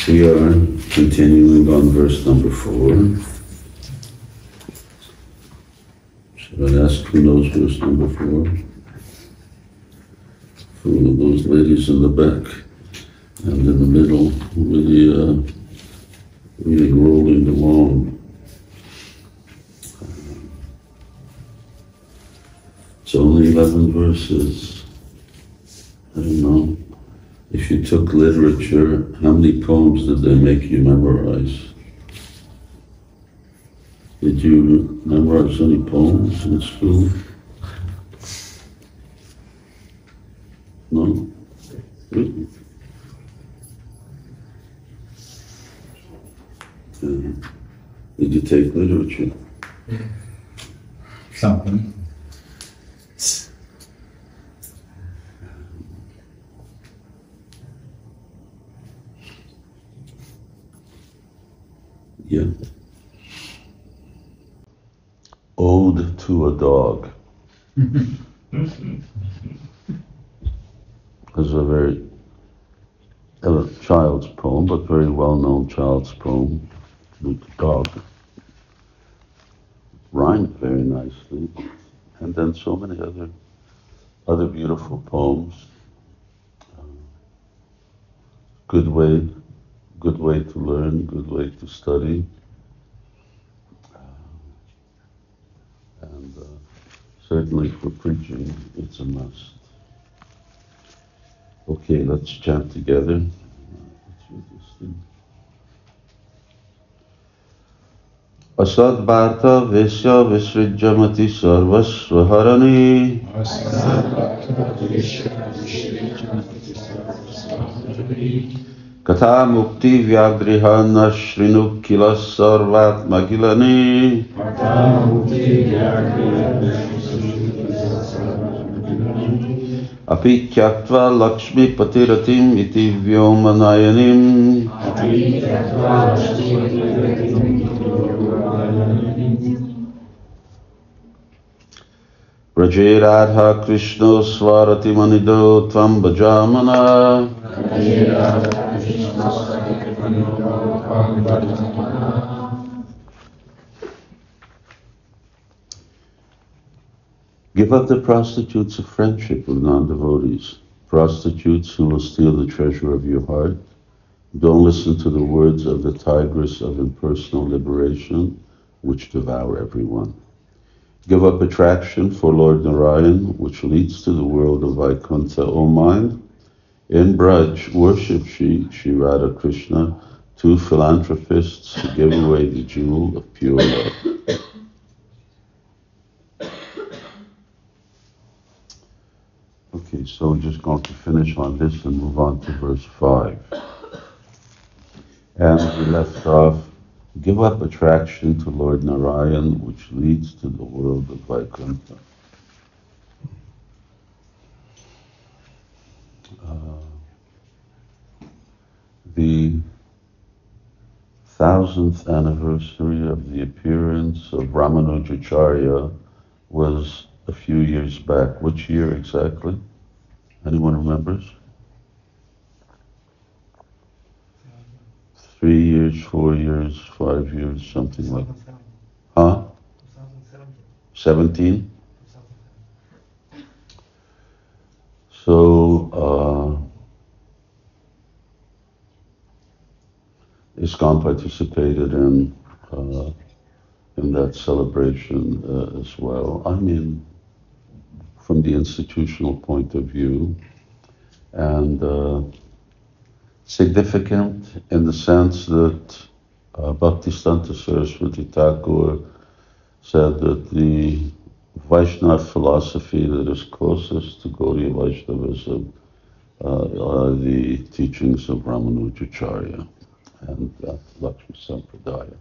We are continuing on verse number 4. Should I ask who knows verse number 4? For those ladies in the back and in the middle, really rolling along. It's only 11 verses. I don't know. If you took literature, how many poems did they make you memorize? Did you memorize any poems in school? No? Really? Did you take literature? Something. Yeah. Ode to a Dog. It's a very child's poem, but very well-known child's poem. The dog. Rhymed very nicely, and then so many other beautiful poems. Good way to learn, good way to study, and certainly for preaching, it's a must. Okay, let's chant together. Let's read this thing. Asad Bharta Vesya Visrijamati Sarvasvaharani Katha Mukti Vyagrihana Shrinukila Sarvat Magilani Apityatva Lakshmi Patiratim Iti Vyomanayanim Raje Radha Krishna Swarati Manido Tvam Bhajamana Give up the prostitutes of friendship with non-devotees, prostitutes who will steal the treasure of your heart. Don't listen to the words of the tigress of impersonal liberation, which devour everyone. Give up attraction for Lord Narayan, which leads to the world of Vaikuntha, O mind. In Braj, worship Shri Radha Krishna, two philanthropists who give away the jewel of pure love. Okay, so we're just going to finish on this and move on to verse 5. And we left off, give up attraction to Lord Narayan, which leads to the world of Vaikuntha. The 1000th anniversary of the appearance of Ramanujacharya was a few years back. Which year exactly? Anyone remembers? 3 years, 4 years, 5 years, something like that. Huh? 17? So, ISKCON participated in that celebration as well. I mean, from the institutional point of view, and significant in the sense that Bhaktisiddhanta Saraswati Thakur said that the Vaishnava philosophy that is closest to Gaudiya Vaishnavism are the teachings of Ramanujacharya and Lakshmi Sampradaya.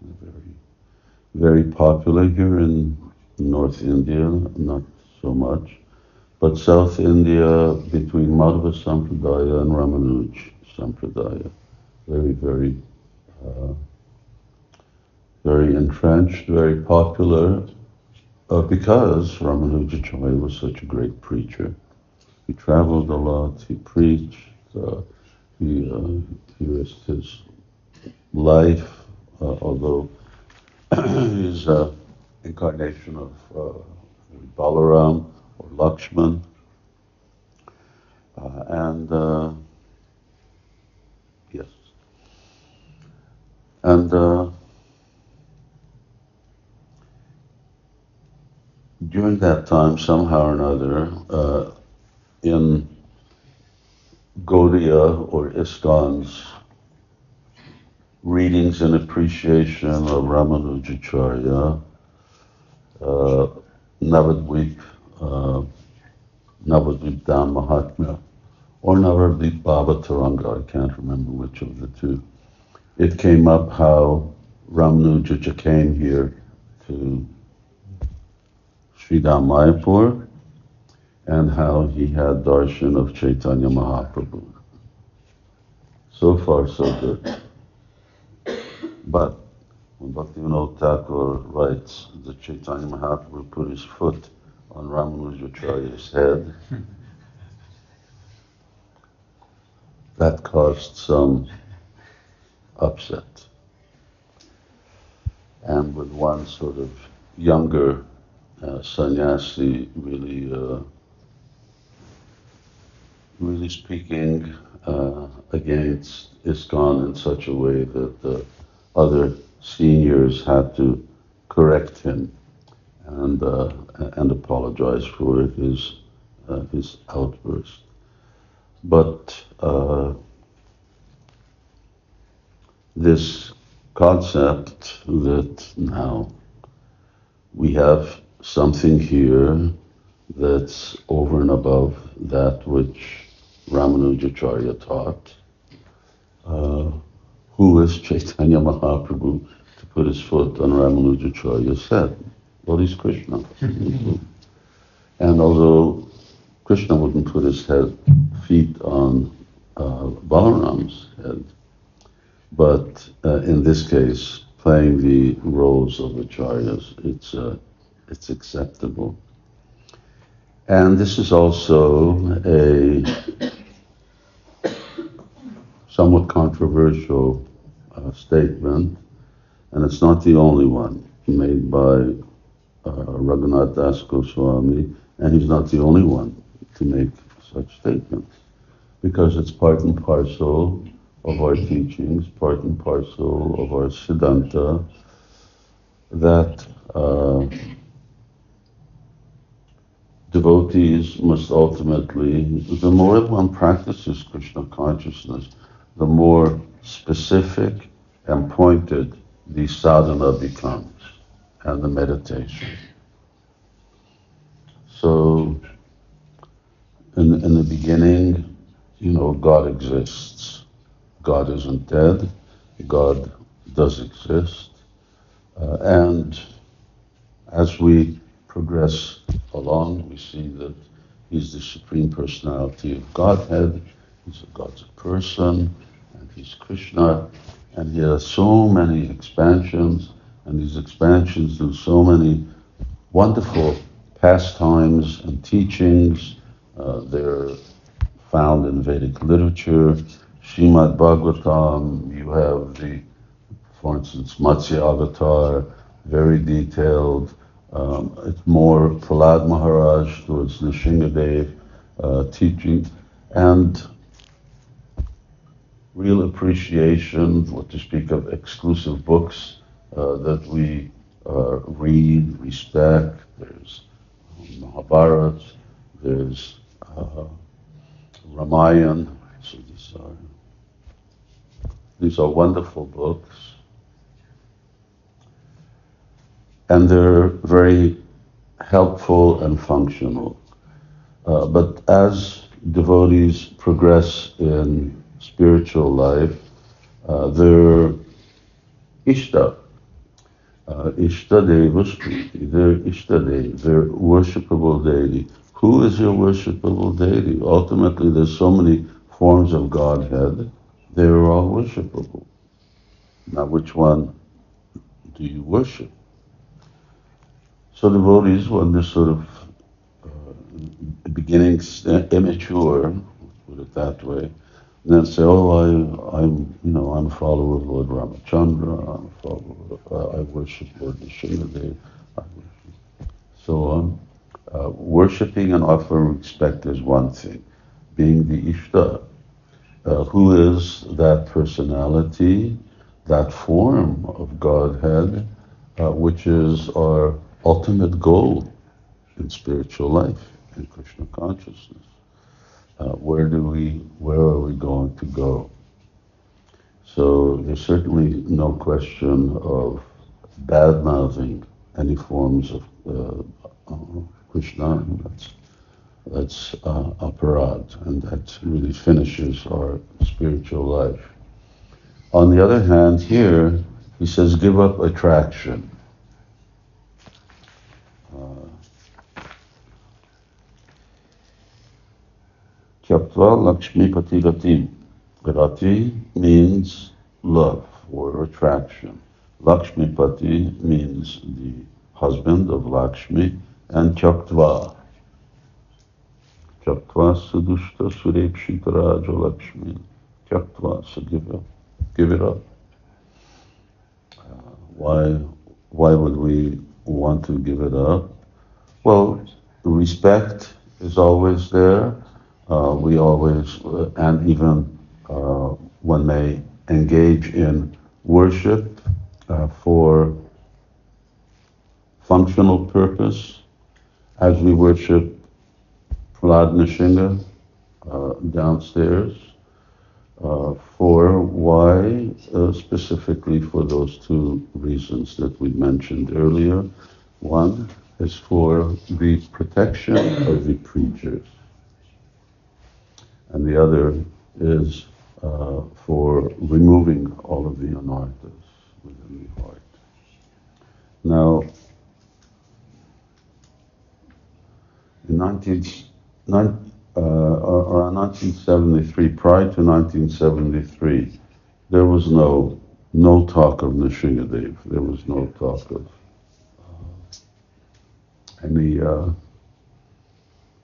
Very, very popular here in North India, not so much, but South India between Madhva Sampradaya and Ramanuj Sampradaya. Very, very entrenched, very popular, because Ramanujacharya was such a great preacher. He traveled a lot, he preached, he risked his life, although he's an incarnation of Balaram or Lakshman, and yes, and during that time, somehow or another, in Gaudiya or ISKCON's readings and appreciation of Ramanujacharya, Navadvip, Navadvip Dham Mahatmya, or Navadvip Bhava Taranga, I can't remember which of the two. It came up how Ramanujacha came here to Sridham Mayapur, and how he had darshan of Chaitanya Mahaprabhu. So far, so good. But when Bhaktivinoda Thakur writes that Chaitanya Mahaprabhu put his foot on Ramanujacharya's head, that caused some upset. And with one sort of younger sannyasi really speaking against ISKCON in such a way that the other seniors had to correct him and apologize for his outburst. But this concept that now we have something here that's over and above that which Ramanujacharya taught. Who is Chaitanya Mahaprabhu to put his foot on Ramanujacharya's head? Well, he's Krishna. And although Krishna wouldn't put his feet on Balaram's head, but in this case, playing the roles of acharyas, it's acceptable. And this is also a somewhat controversial statement, and it's not the only one made by Raghunath Das Goswami, and he's not the only one to make such statements, because it's part and parcel of our teachings, part and parcel of our Siddhanta, that devotees must ultimately, the more one practices Krishna consciousness, the more specific and pointed the sadhana becomes, and the meditation. So, in the beginning, God exists. God isn't dead. God does exist. And as we progress along, we see that He's the Supreme Personality of Godhead. God's a person, and He's Krishna, and He has so many expansions, and these expansions do so many wonderful pastimes and teachings. They're found in Vedic literature. Srimad Bhagavatam, you have for instance, Matsya Avatar, very detailed. It's more Prahlad Maharaj towards Nrsimhadev teaching, and real appreciation, what to speak of exclusive books that we read, respect. There's Mahabharata, there's Ramayana. So these are wonderful books, and they're very helpful and functional. But as devotees progress in spiritual life, their Ishta Deva Spriti, their Ishtadev, their worshipable deity. Who is your worshipable deity? Ultimately, there's so many forms of Godhead, they're all worshipable. Now, which one do you worship? So devotees, when they're sort of beginning immature, put it that way, And then say, oh, I'm a follower of Lord Ramachandra, I'm a follower, I worship Lord Nrsimhadev, I worship, so on. Worshipping and offering respect is one thing. Being the Ishta, who is that personality, that form of Godhead, which is our ultimate goal in spiritual life, in Krishna consciousness. Where are we going to go? So there's certainly no question of bad-mouthing any forms of Krishna. That's aparad, and that really finishes our spiritual life. On the other hand, here he says, give up attraction. Tyaptva Lakshmi Patigati. Rati means love or attraction. Lakshmi Pati means the husband of Lakshmi, and Tyaktva. Tyaktva Sudushta Surepshita Raja Lakshmi. Tyaktva, so give it up. Why would we want to give it up? Well, respect is always there. We always, and even one may engage in worship for functional purpose, as we worship Prahlad Nrsimha downstairs. For why? Specifically for those two reasons that we mentioned earlier. One is for the protection of the preachers, and the other is for removing all of the anarthas within the heart. Now, in around 1973, prior to 1973, there was no talk of Nrsimhadev. There was no talk of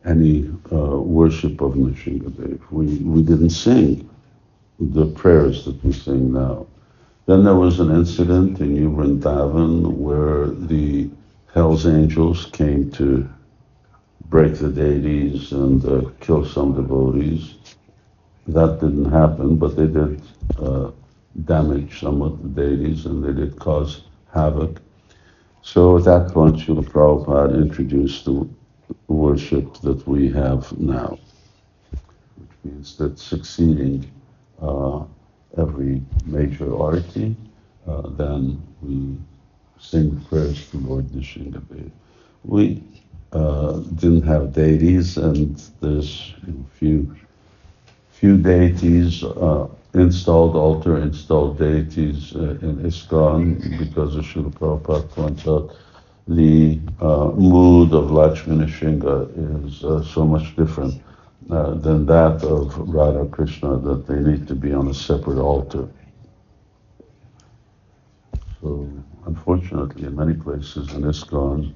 any worship of Nrsimhadev. We didn't sing the prayers that we sing now. Then there was an incident in New Vrindavan where the Hell's Angels came to break the deities and kill some devotees. That didn't happen, but they did damage some of the deities, and they did cause havoc. So at that point, Srila Prabhupada introduced the worship that we have now, which means that succeeding every major arati, then we sing prayers to Lord Nrsimhadev. We didn't have deities, and there's few deities, installed deities in ISKCON, because as Srila Prabhupada points out, the mood of Lakshmi Nrsimha is so much different than that of Radha Krishna, that they need to be on a separate altar. So, unfortunately, in many places in ISKCON,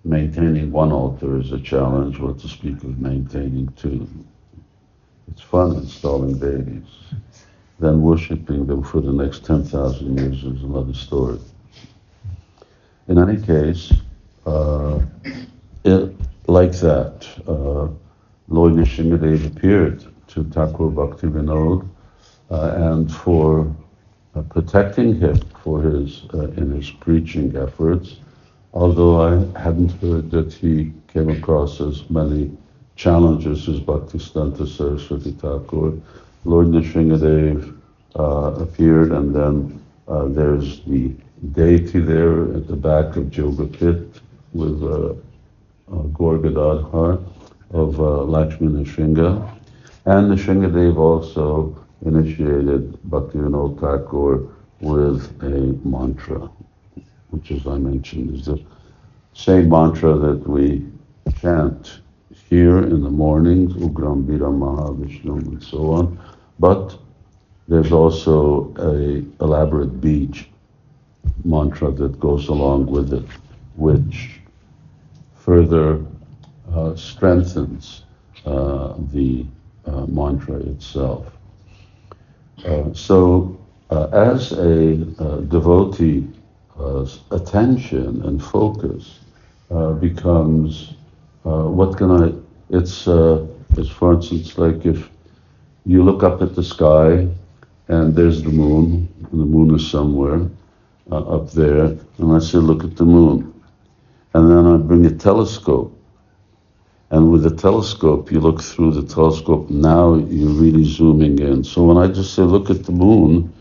maintaining one altar is a challenge, what to speak of maintaining two. It's fun installing deities. Then worshipping them for the next 10,000 years is another story. In any case, like that, Lord Nrsimhadev appeared to Thakur Bhakti Vinod, and for protecting him for in his preaching efforts, although I hadn't heard that he came across as many challenges as Bhaktisiddhanta Saraswati Thakur. Lord Nrsimhadev appeared, and then there's the deity there at the back of Jogapit with Gaur Gadadhar of Lakshmi Nrsimha. And Nrsimhadev also initiated Bhaktivinoda Thakur with a mantra, which, as I mentioned, is the same mantra that we chant here in the mornings, Ugram Bira Mahavishnu, and so on. But there's also a elaborate beach mantra that goes along with it, which further strengthens the mantra itself. As a devotee, attention and focus becomes what can I? It's for instance like if you look up at the sky and there's the moon, and the moon is somewhere up there, and I say look at the moon, and then I bring a telescope. And with the telescope, you look through the telescope, now you're really zooming in. So when I just say, look at the moon,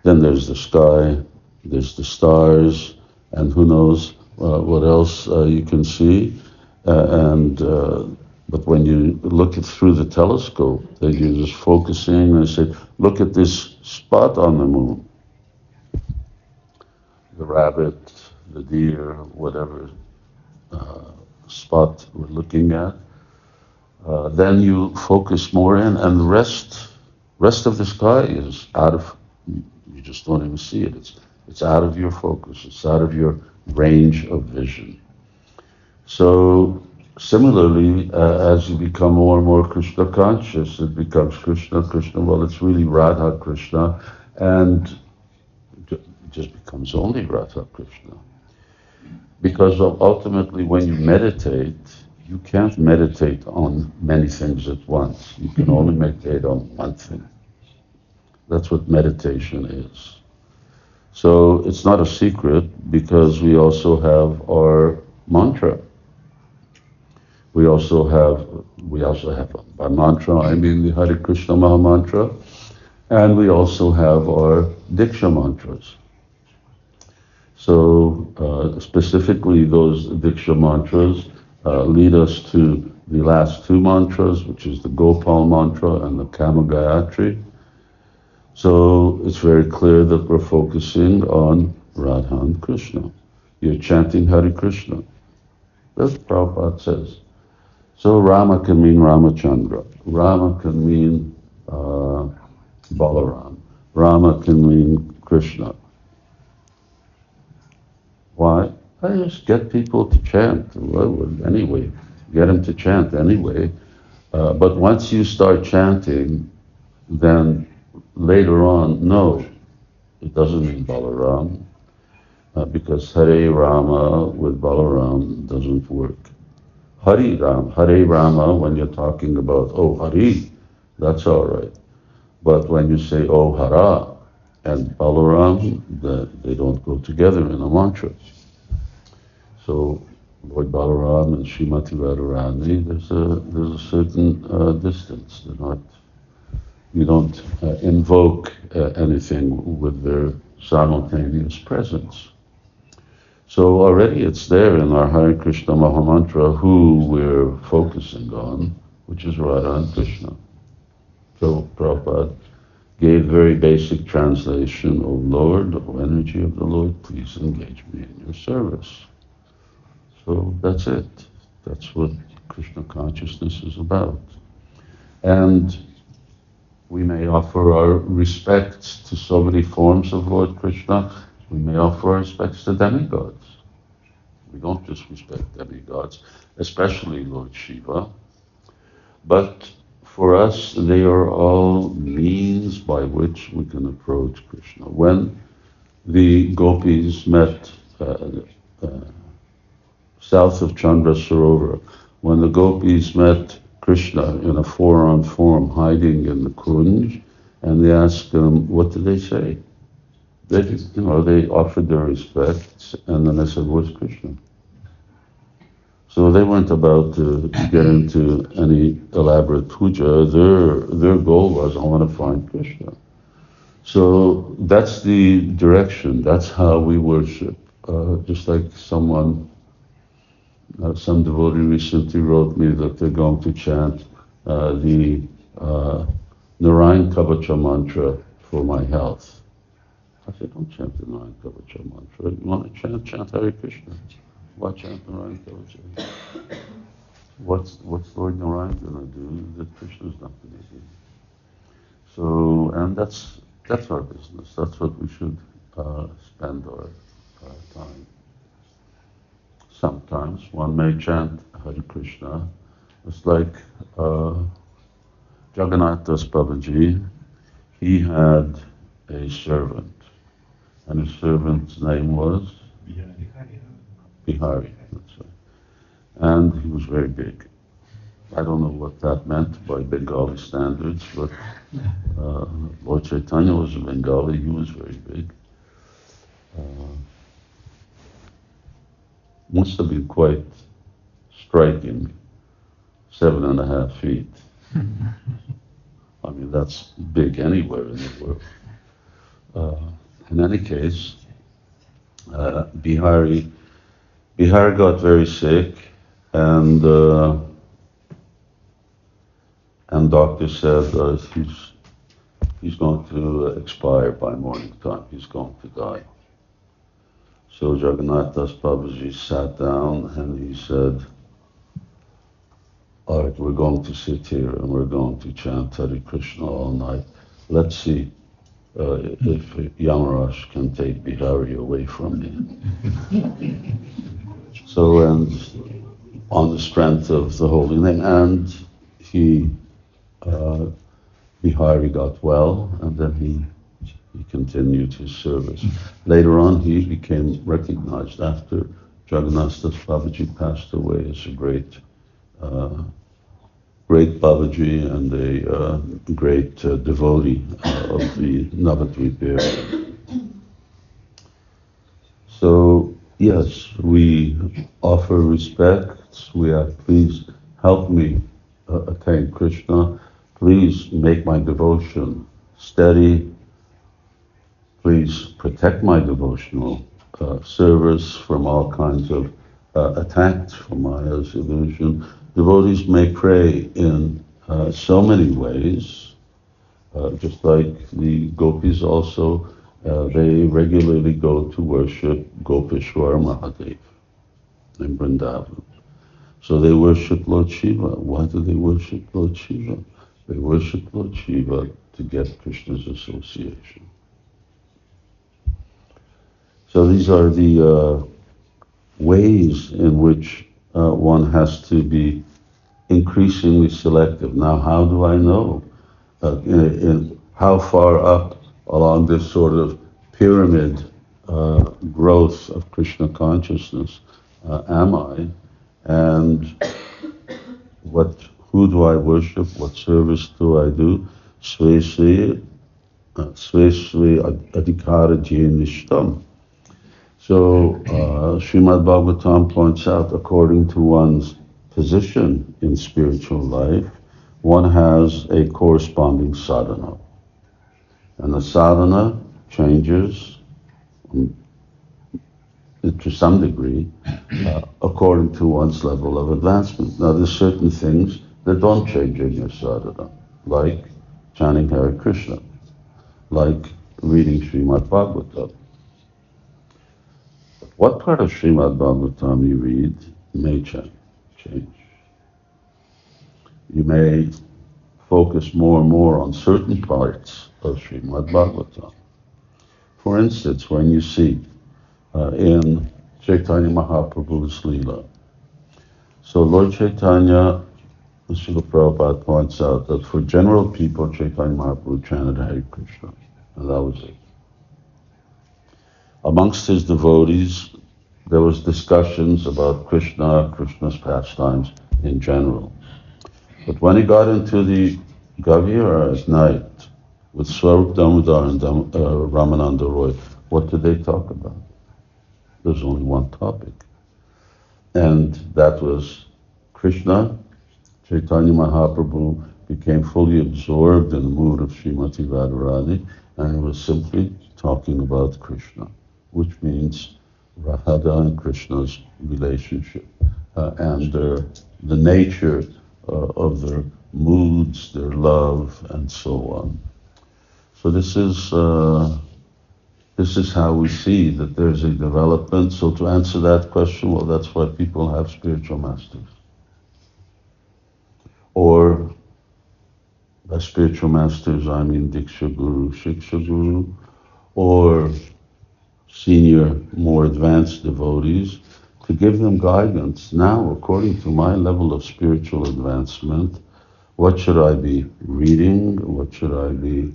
then there's the sky, there's the stars, and who knows what else you can see. But when you look it through the telescope, then you're just focusing and say, look at this spot on the moon. The rabbit, the deer, whatever spot we're looking at, then you focus more in, and the rest of the sky is out of, you just don't even see it. It's out of your focus. It's out of your range of vision. So similarly, as you become more and more Krishna conscious, it becomes Krishna, Krishna. Well, it's really Radha Krishna, and it just becomes only Radha Krishna. Because ultimately, when you meditate, you can't meditate on many things at once. You can only meditate on one thing. That's what meditation is. So it's not a secret, because we also have our mantra. We also have by mantra, I mean the Hare Krishna Maha Mantra, and we also have our Diksha mantras. So specifically those Diksha mantras lead us to the last two mantras, which is the Gopal mantra and the Kama Gayatri. So it's very clear that we're focusing on Radha and Krishna. You're chanting Hare Krishna. That's what Prabhupada says. So Rama can mean Ramachandra. Rama can mean Balaram. Rama can mean Krishna. Why? I just get people to chant. Well, anyway, get them to chant anyway. But once you start chanting, then later on, no, it doesn't mean Balaram, because Hare Rama with Balaram doesn't work. Hare Rama, when you're talking about, oh, Hari, that's all right. But when you say, oh, Hara, and Balaram, they don't go together in a mantra. So Lord Balaram and Srimati Radharani, there's a certain distance. They're not. You don't invoke anything with their simultaneous presence. So already it's there in our Hare Krishna Maha Mantra who we're focusing on, which is Radha and Krishna. So Prabhupada gave very basic translation, O Lord, O energy of the Lord, please engage me in your service. So that's it. That's what Krishna consciousness is about. And we may offer our respects to so many forms of Lord Krishna. We may offer our respects to demigods. We don't just respect demigods, especially Lord Shiva. But for us, they are all means by which we can approach Krishna. When the gopis met south of Chandra Sarovar, when the gopis met Krishna in a four-armed form hiding in the Kunj, and they asked him, what did they say? They offered their respects, and then they said, where's Krishna? So they weren't about to get into any elaborate puja. Their goal was, I want to find Krishna. So that's the direction. That's how we worship. Just like some devotee recently wrote me that they're going to chant the Narayan Kavacha mantra for my health. I said, don't chant the Narayan Kavacha mantra. You want to chant Hare Krishna. Why chant Narayan Kavacha? What's Lord Narayan going to do that Krishna's not going to do? So, and that's our business. That's what we should spend our time. Sometimes one may chant Hare Krishna. It's like Jagannath Das Babaji, he had a servant, and his servant's name was Bihari. That's right. And he was very big. I don't know what that meant by Bengali standards, but Lord Chaitanya was a Bengali, he was very big. Must have been quite striking, 7.5 feet. I mean, that's big anywhere in the world. In any case, Bihari got very sick, and doctor said he's going to expire by morning time. He's going to die. So Jagannath Das Babaji sat down and he said, all right, we're going to sit here and we're going to chant Hare Krishna all night. Let's see if Yamaraj can take Bihari away from me. So, and on the strength of the holy name, and Bihari got well, and then he continued his service. Later on, he became recognized after Jagannath Das Babaji passed away as a great Babaji and a great devotee of the Navadvip area. So, yes, we offer respect. We ask, please help me attain Krishna. Please make my devotion steady. Please protect my devotional service from all kinds of attacks from Maya's illusion. Devotees may pray in so many ways, just like the gopis also, they regularly go to worship Gopeshwar Mahadev in Vrindavan. So they worship Lord Shiva. Why do they worship Lord Shiva? They worship Lord Shiva to get Krishna's association. So these are the ways in which one has to be increasingly selective. Now, how do I know in how far up along this sort of pyramid growth of Krishna consciousness am I? And who do I worship? What service do I do? Sve adhikara jnishtam. So Srimad Bhagavatam points out, according to one's position in spiritual life, one has a corresponding sadhana. And the sadhana changes to some degree according to one's level of advancement. Now there's certain things that don't change in your sadhana, like chanting Hare Krishna, like reading Srimad Bhagavatam. What part of Srimad Bhagavatam you read may change. You may focus more and more on certain parts of Srimad Bhagavatam. For instance, when you see in Chaitanya Mahaprabhu's Leela, so Lord Chaitanya, Srila Prabhupada points out that for general people, Chaitanya Mahaprabhu chanted Hare Krishna, and that was it. Amongst his devotees, there was discussions about Krishna's pastimes in general. But when he got into the Gavira at night with Swarup Damodar and Ramananda Roy, what did they talk about? There's only one topic. And that was Krishna. Chaitanya Mahaprabhu became fully absorbed in the mood of Srimati Radharani, and he was simply talking about Krishna, which means Radha and Krishna's relationship and the nature of their moods, their love, and so on. So this is how we see that there's a development. So to answer that question, well, that's why people have spiritual masters. Or by spiritual masters, I mean Diksha Guru, Shiksha Guru, or senior, more advanced devotees, to give them guidance. Now, according to my level of spiritual advancement, What should I be reading? What should I be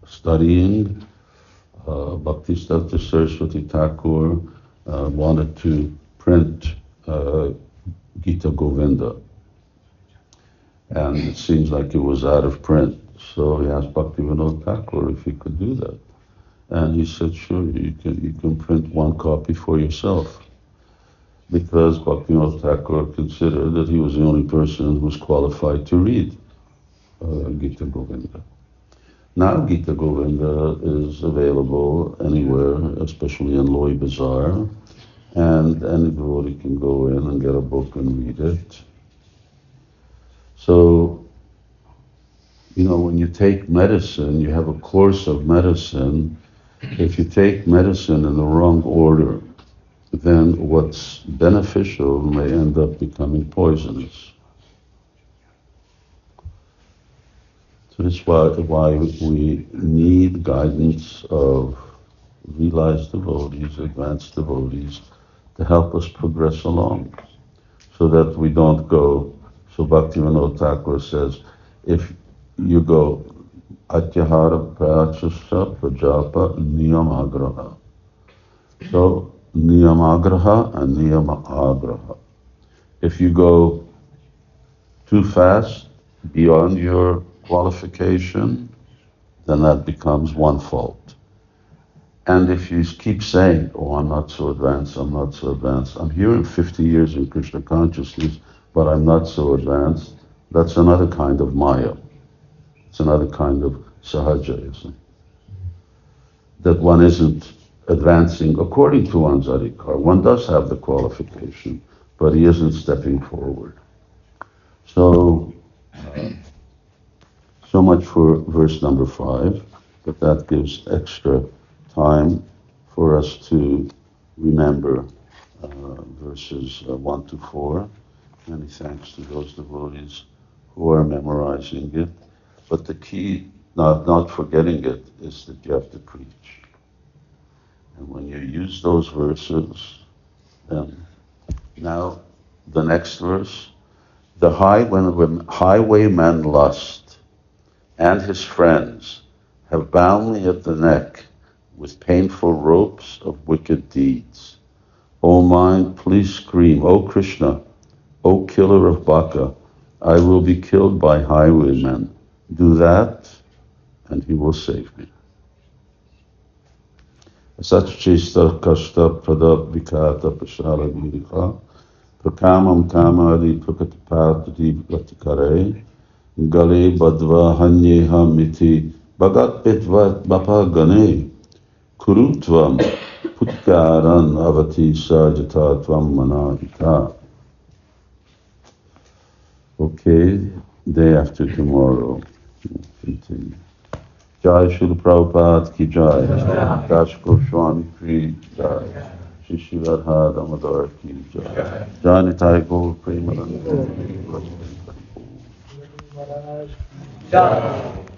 studying? Bhaktisiddhanta Saraswati Thakur wanted to print Gita Govinda, and it seems like it was out of print. So he asked Bhaktivinoda Thakur if he could do that. And he said, sure, you can print one copy for yourself. Because Bhaktivinoda Thakur considered that he was the only person who was qualified to read Gita Govinda. Now Gita Govinda is available anywhere, especially in Loi Bazaar, and anybody can go in and get a book and read it. So, when you take medicine, you have a course of medicine. If you take medicine in the wrong order, then what's beneficial may end up becoming poisonous. So that's why we need guidance of realized devotees, advanced devotees, to help us progress along, so that we don't go. So Bhaktivinoda Thakur says, if you go atyahara prachasya prajapa niyamagraha. So niyamagraha and niyamaagraha. If you go too fast, beyond your qualification, then that becomes one fault. And if you keep saying, oh, I'm not so advanced, I'm not so advanced, I'm here in 50 years in Krishna consciousness, but I'm not so advanced, that's another kind of maya. It's another kind of sahaja, that one isn't advancing according to one's adhikar. One does have the qualification, but he isn't stepping forward. So much for verse number 5, but that gives extra time for us to remember verses 1 to 4. Many thanks to those devotees who are memorizing it. But the key, not forgetting it, is that you have to preach. And when you use those verses, then now the next verse, when highwayman Lust and his friends have bound me at the neck with painful ropes of wicked deeds. O mind, please scream, O Krishna, O killer of Baka, I will be killed by highwaymen. Do that, and he will save me. Satchista kashta pradap vikata pashala virika prakamam kamadi prakatapatati vatikare gale badva hanyeha miti bagat petvat bapa gane kurutvam putkaran avati sajatatvam manahita. Okay, day after tomorrow. Continue. Jai Srila Prabhupada ki jai. Dash Swami ki jai. Shri Śivarāma Damodar ki jai. Jai Nitai Gaur Premanand. Jai.